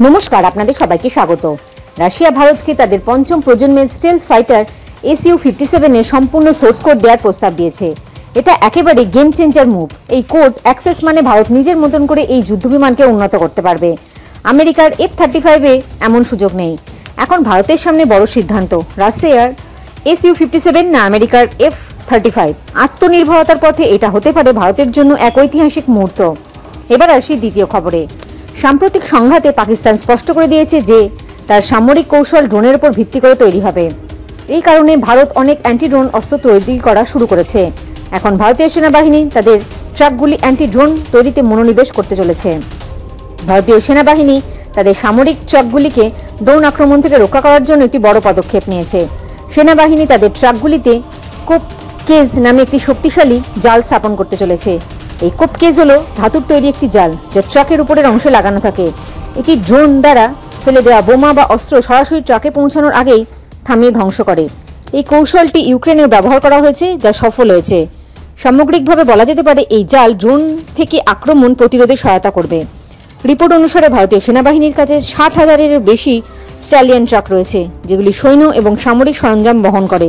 নমস্কার, আপনাদের সবাইকে স্বাগত। রাশিয়া ভারতকে তাদের পঞ্চম প্রজন্মের স্টেলথ ফাইটার Su-57 এর সম্পূর্ণ সোর্স কোড দেওয়ার প্রস্তাব দিয়েছে। এটা একেবারে গেম চেঞ্জার মুভ। এই কোড অ্যাক্সেস মানে ভারত নিজের মতন করে এই যুদ্ধবিমানকে উন্নত করতে পারবে। আমেরিকার F-35-এ এমন সুযোগ নেই। এখন ভারতের সামনে বড় সিদ্ধান্ত, রাশিয়ার Su-57 না আমেরিকার F-35। আত্মনির্ভরতার পথে এটা হতে পারে ভারতের জন্য এক ঐতিহাসিক মুহূর্ত। এবার আসি দ্বিতীয় খবরে। সাম্প্রতিক সংঘাতে পাকিস্তান স্পষ্ট করে দিয়েছে যে তার সামরিক কৌশল ড্রোনের উপর ভিত্তি করে তৈরি হবে। এই কারণে ভারত অনেক অ্যান্টি ড্রোন অস্ত্র তৈরি করা শুরু করেছে। এখন ভারতীয় সেনাবাহিনী তাদের ট্রাকগুলি অ্যান্টি ড্রোন তৈরিতে মনোনিবেশ করতে চলেছে। ভারতীয় সেনাবাহিনী তাদের সামরিক ট্রাকগুলিকে ড্রোন আক্রমণ থেকে রক্ষা করার জন্য একটি বড় পদক্ষেপ নিয়েছে। সেনাবাহিনী তাদের ট্রাকগুলিতে কোপ কেজ নামে একটি শক্তিশালী জাল স্থাপন করতে চলেছে। এই কোপ কেজ হলো ধাতুর তৈরি একটি জাল, যা ট্রাকের উপরের অংশে লাগানো থাকে। এটি ড্রোন দ্বারা ফেলে দেওয়া বোমা বা অস্ত্র সরাসরি ট্রাকে পৌঁছানোর আগেই থামিয়ে ধ্বংস করে। এই কৌশলটি ইউক্রেনেও ব্যবহার করা হয়েছে, যা সফল হয়েছে। সামগ্রিকভাবে বলা যেতে পারে এই জাল ড্রোন থেকে আক্রমণ প্রতিরোধে সহায়তা করবে। রিপোর্ট অনুসারে ভারতীয় সেনাবাহিনীর কাছে 60,000-এর বেশি স্ট্যালিয়ন ট্রাক রয়েছে, যেগুলি সৈন্য এবং সামরিক সরঞ্জাম বহন করে।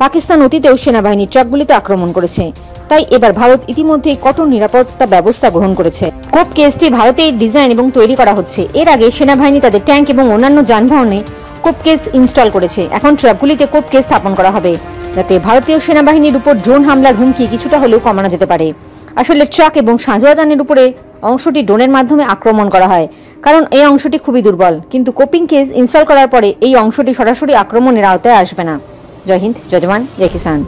পাকিস্তান অতীতেও সেনাবাহিনীর ট্রাকগুলিতে আক্রমণ করেছে, তাই এবার ভারত ইতিমধ্যেই কঠোর নিরাপত্তা ব্যবস্থা গ্রহণ করেছে। কোপ কেসটি ভারতেই ডিজাইন এবং তৈরি করা হচ্ছে। এর আগে সেনাবাহিনী তাদের ট্যাঙ্ক এবং অন্যান্য যানবাহনে কোপ কেস ইনস্টল করেছে। এখন ট্রাকগুলিতে কোপ কেস স্থাপন করা হবে, যাতে ভারতীয় সেনাবাহিনীর উপর ড্রোন হামলার হুমকি কিছুটা হলেও কমানো যেতে পারে। আসলে ট্রাক এবং সাঁজোয়া যানের উপরে অংশটি ড্রোনের মাধ্যমে আক্রমণ করা হয়, কারণ এই অংশটি খুবই দুর্বল। কিন্তু কোপিং কেস ইনস্টল করার পরে এই অংশটি সরাসরি আক্রমণের আওতায় আসবে না। জয় হিন্দ, জয় জওয়ান, জয় কিষান।